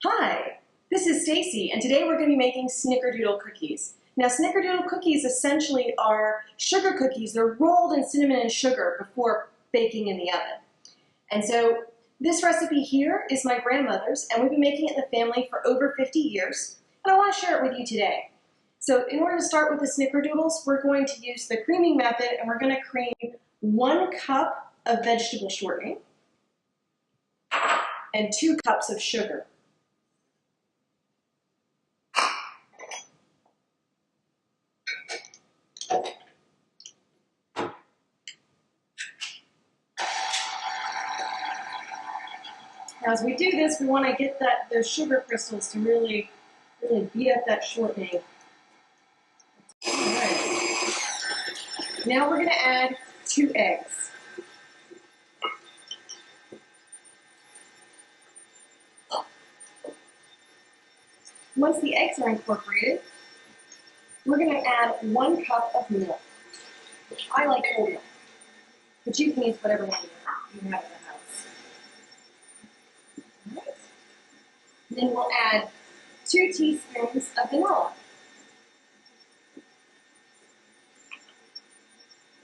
Hi, this is Stacy, and today we're going to be making Snickerdoodle cookies. Now, Snickerdoodle cookies essentially are sugar cookies. They're rolled in cinnamon and sugar before baking in the oven. And so this recipe here is my grandmother's, and we've been making it in the family for over 50 years, and I want to share it with you today. So in order to start with the Snickerdoodles, we're going to use the creaming method, and we're going to cream 1 cup of vegetable shortening and 2 cups of sugar. Now, as we do this, we want to get those sugar crystals to really beat up that shortening. All right. Now we're going to add 2 eggs. Once the eggs are incorporated, we're going to add 1 cup of milk. I like whole milk, but you can use whatever milk you have in the house. All right. Then we'll add 2 teaspoons of vanilla,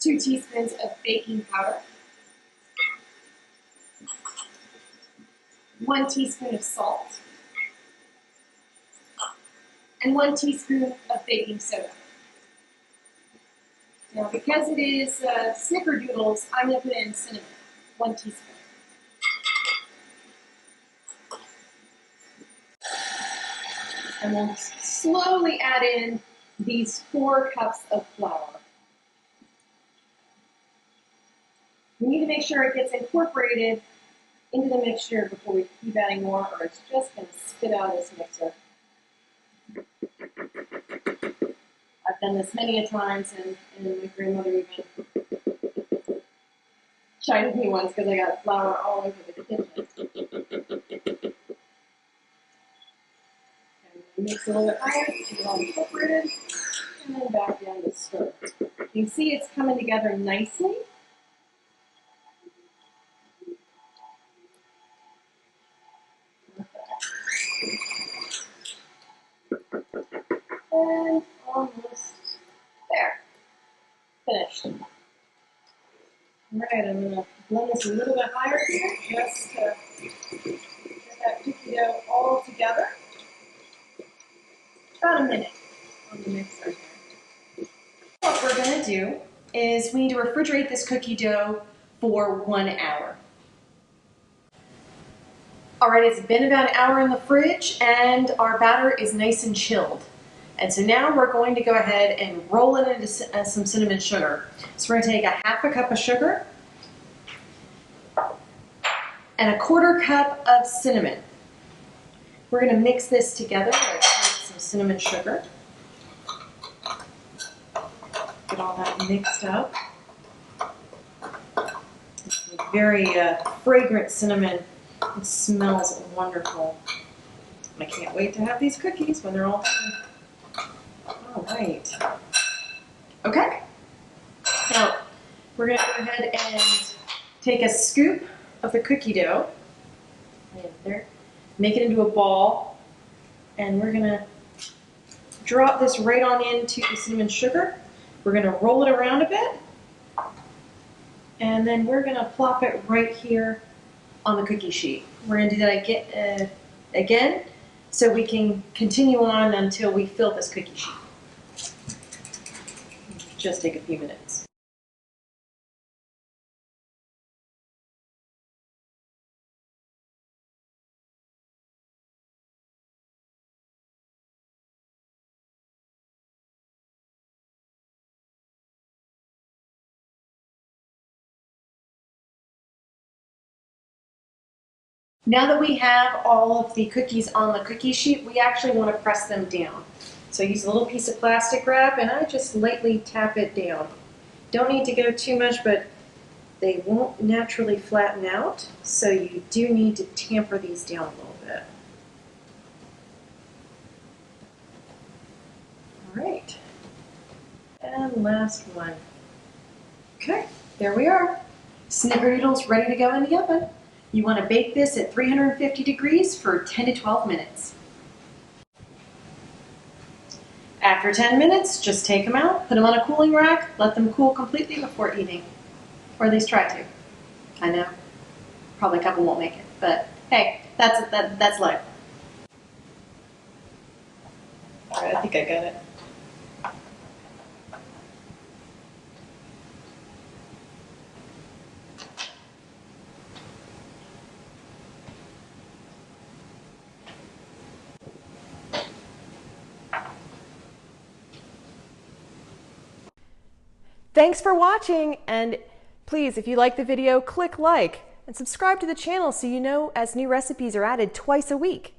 2 teaspoons of baking powder, 1 teaspoon of salt, and 1 teaspoon of baking soda. Now, because it is Snickerdoodles, I'm going to put in cinnamon, 1 teaspoon. And we'll slowly add in these 4 cups of flour. We need to make sure it gets incorporated into the mixture before we keep adding more, or it's just going to spit out of this mixer. I've done this many a times, and my grandmother even chided me once because I got flour all over the kitchen. Mix a little bit higher to get it all incorporated, and then back down to stir. You can see it's coming together nicely. And almost there. Finished. All right, I'm going to blend this a little bit higher here, just to get that cookie dough all together. About a minute on the mixer here. What we're going to do is we need to refrigerate this cookie dough for 1 hour. All right, it's been about an hour in the fridge, and our batter is nice and chilled. And so now we're going to go ahead and roll it into some cinnamon sugar. So we're going to take a 1/2 cup of sugar and a 1/4 cup of cinnamon. We're going to mix this together with some cinnamon sugar. Get all that mixed up. Very fragrant cinnamon. It smells wonderful. I can't wait to have these cookies when they're all done. All right. Okay. Now, we're going to go ahead and take a scoop of the cookie dough. There. Make it into a ball. And we're going to drop this right on into the cinnamon sugar. We're going to roll it around a bit. And then we're going to plop it right here on the cookie sheet. We're going to do that again so we can continue on until we fill this cookie sheet. Just take a few minutes. Now that we have all of the cookies on the cookie sheet, we actually want to press them down. So I use a little piece of plastic wrap and I just lightly tap it down. Don't need to go too much, but they won't naturally flatten out, so you do need to tamper these down a little bit. All right, and last one. Okay, there we are. Snickerdoodles ready to go in the oven. You want to bake this at 350 degrees for 10 to 12 minutes. After 10 minutes, just take them out, put them on a cooling rack, let them cool completely before eating. Or at least try to. I know, probably a couple won't make it, but hey, that's life. All right, I think I got it. Thanks for watching, and please, if you like the video, click like and subscribe to the channel so you know as new recipes are added twice a week.